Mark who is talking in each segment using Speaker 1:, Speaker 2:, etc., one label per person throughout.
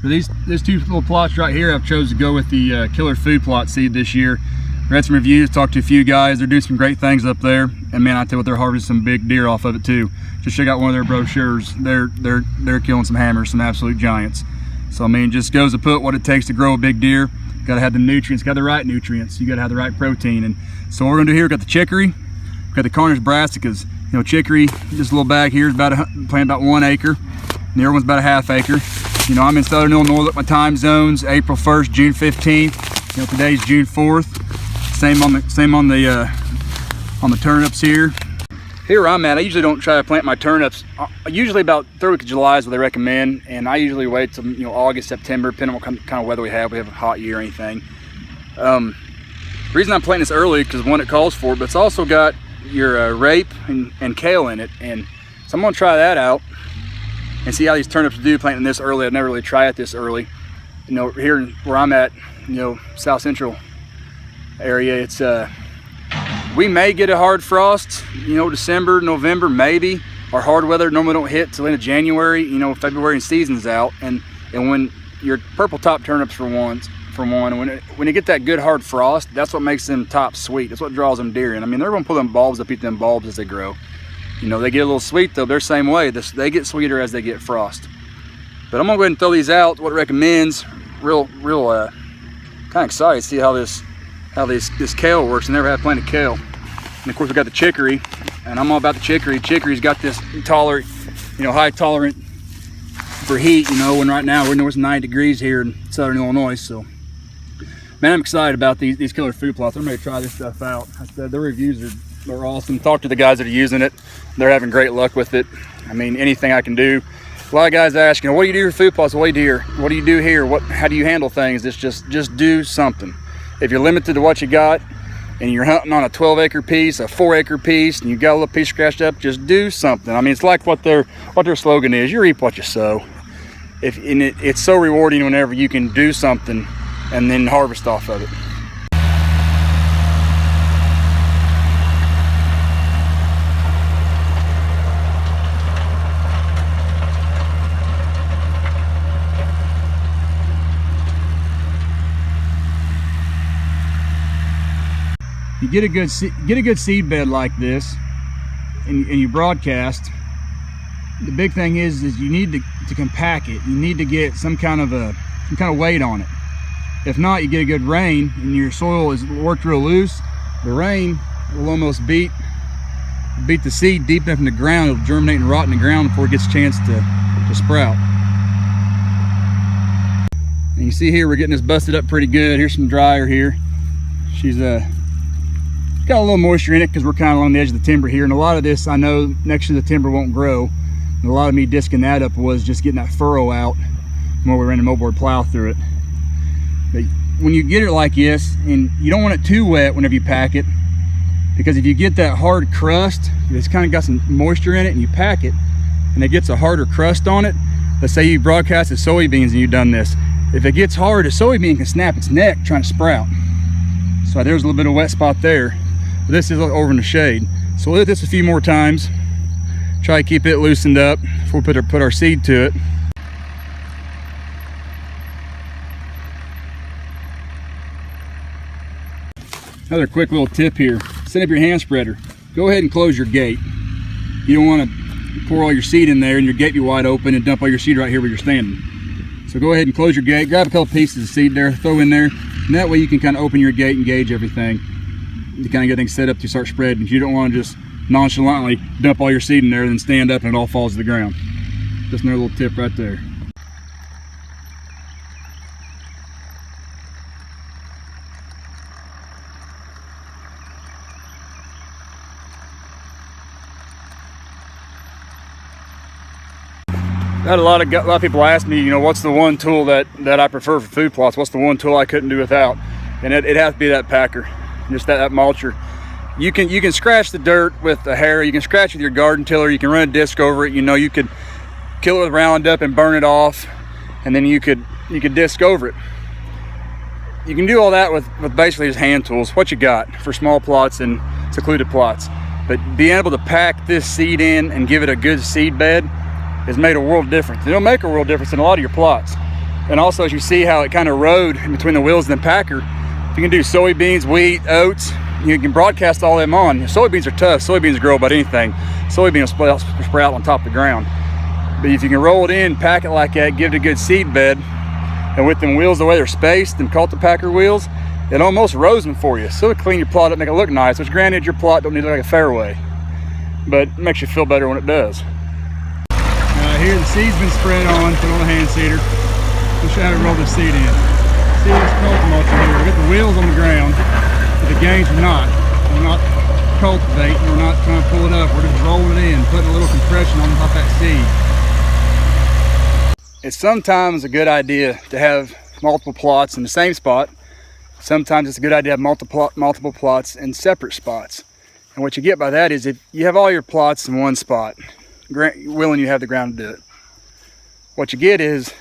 Speaker 1: For these two little plots right here, I've chosen to go with the Killer Food Plot seed this year. Read some reviews, talked to a few guys. They're doing some great things up there, and man, I tell you what, they're harvesting some big deer off of it too. Just check out one of their brochures. They're killing some hammers, some absolute giants. So I mean, just goes to put what it takes to grow a big deer. Got to have the nutrients, got the right nutrients. You got to have the right protein. And so what we're gonna do here, we've got the chicory, we've got the Cornish brassicas. You know, chicory, this little bag here is planted about 1 acre. And the other one's about a ½ acre. You know, I'm in Southern Illinois. Look at my time zones: April 1st, June 15th. You know, today's June 4th. Same on the turnips here. Here where I'm at, I usually don't try to plant my turnips. Usually about 3rd week of July is what they recommend, and I usually wait till, you know, August, September, depending on what kind of weather we have. We have a hot year or anything. The reason I'm planting this early because one, it calls for it, but it's also got your rape and kale in it, and so I'm gonna try that out and see how these turnips do planting this early. I've never really tried it this early. You know, here where I'm at, you know, South Central area, it's we may get a hard frost, you know, December, November, maybe. Our hard weather normally don't hit till into January, you know, February, and season's out. And when your purple top turnips for one, when you get that good hard frost, that's what makes them top sweet. That's what draws them deer in. I mean, they're gonna pull them bulbs up, eat them bulbs as they grow. You know, they get a little sweet though. They're the same way. They get sweeter as they get frost. But I'm gonna go ahead and throw these out. What it recommends, real kind of excited to see how this kale works. I never had planted kale. And of course we got the chicory, and I'm all about the chicory. Chicory's got this high tolerant for heat, you know, and right now we're north of 90 degrees here in Southern Illinois. So man, I'm excited about these Killer Food Plots. I'm ready to try this stuff out. I said the reviews are awesome. Talk to the guys that are using it. They're having great luck with it. I mean, anything I can do. A lot of guys ask, you know, what do you do for food plots? What do you do here? What do you do here? How do you handle things? It's just do something. If you're limited to what you got and you're hunting on a 12-acre piece, a 4-acre piece, and you got a little piece scratched up, just do something. I mean, it's like what their slogan is: you reap what you sow. It's so rewarding whenever you can do something and then harvest off of it. You get a good seed bed like this, and you broadcast. The big thing is you need to compact it. You need to get some kind of weight on it. If not, you get a good rain and your soil is worked real loose. The rain will almost beat the seed deep enough in the ground. It'll germinate and rot in the ground before it gets a chance to sprout. And you see here we're getting this busted up pretty good. Here's some drier here. She's got a little moisture in it because we're kind of on the edge of the timber here, and a lot of this I know next to the timber won't grow, and a lot of me disking that up was just getting that furrow out when we ran a moldboard plow through it. But when you get it like this, and you don't want it too wet whenever you pack it, because if you get that hard crust, it's kind of got some moisture in it, and you pack it and it gets a harder crust on it. Let's say you broadcasted soybeans and you've done this. If it gets hard, a soybean can snap its neck trying to sprout. So there's a little bit of wet spot there. This is over in the shade. So we'll hit this a few more times. Try to keep it loosened up before we put our seed to it. Another quick little tip here. Set up your hand spreader. Go ahead and close your gate. You don't want to pour all your seed in there and your gate be wide open and dump all your seed right here where you're standing. So go ahead and close your gate. Grab a couple pieces of seed there, throw in there, and that way you can kind of open your gate and gauge everything. You kind of get things set up to start spreading. You don't want to just nonchalantly dump all your seed in there and then stand up and it all falls to the ground. Just another little tip right there. I had a lot of people ask me, you know, what's the one tool that I prefer for food plots? What's the one tool I couldn't do without? And it has to be that packer. Just that mulcher. You can scratch the dirt with a hair. You can scratch with your garden tiller. You can run a disc over it. You know, you could kill it with Roundup and burn it off, and then you could disc over it. You can do all that with basically just hand tools, what you got for small plots and secluded plots. But being able to pack this seed in and give it a good seed bed has made a world difference. It'll make a world difference in a lot of your plots. And also, as you see how it kind of rode in between the wheels and the packer, if you can do soybeans, wheat, oats, you can broadcast all them on. Soybeans are tough. Soybeans grow about anything. Soybeans will sprout on top of the ground. But if you can roll it in, pack it like that, give it a good seed bed, and with them wheels the way they're spaced, them cultipacker wheels, it almost rows them for you. So it'll clean your plot up, make it look nice, which granted your plot don't need to look like a fairway, but it makes you feel better when it does. Here the seed's been spread on, put on the hand seeder. We'll show you how to roll the seed in. See this cultivator here, we got the wheels on the ground, but the gains are not. We're not cultivating, we're not trying to pull it up, we're just rolling it in, putting a little compression on top of that seed. It's sometimes a good idea to have multiple plots in the same spot. Sometimes it's a good idea to have multiple plots in separate spots. And what you get by that is if you have all your plots in one spot, willing you have the ground to do it, what you get is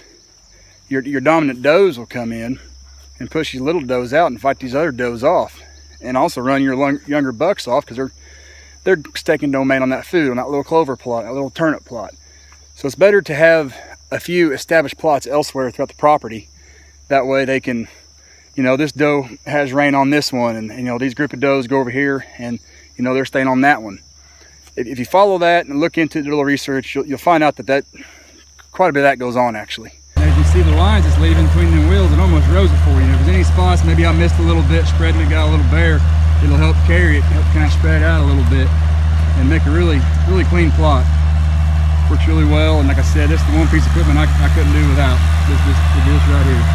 Speaker 1: your dominant does will come in and push these little does out and fight these other does off, and also run your younger bucks off because they're taking domain on that food, on that little clover plot, that little turnip plot. So it's better to have a few established plots elsewhere throughout the property. That way they can, this doe has rain on this one, and these group of does go over here, and they're staying on that one. If you follow that and look into the little research, you'll find out that quite a bit of that goes on actually. As you see the lines it's leaving between the wheels, it almost rows it for you. If there's any spots maybe I missed a little bit spreading it, got a little bare, it'll help carry it, help kind of spread it out a little bit and make a really clean plot. Works really well, and like I said, this is the one piece of equipment I couldn't do without this right here.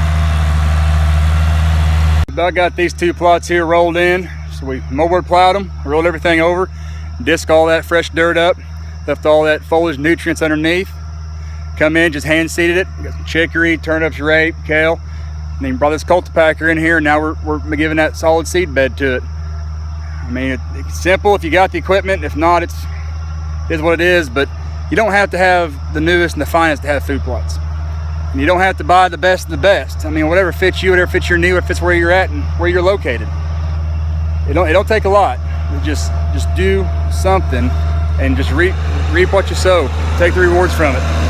Speaker 1: I got these two plots here rolled in, so we moldboard plowed them, rolled everything over, disc all that fresh dirt up, left all that foliage nutrients underneath. Come in, just hand seeded it. Got some chicory, turnips, rape, kale, and then brought this cultipacker in here, and now we're giving that solid seed bed to it. I mean, it's simple if you got the equipment. If not, it is what it is. But you don't have to have the newest and the finest to have food plots. And you don't have to buy the best of the best. I mean, whatever fits you, whatever fits your need, whatever fits where you're at and where you're located. It don't take a lot. Just do something and just reap what you sow. Take the rewards from it.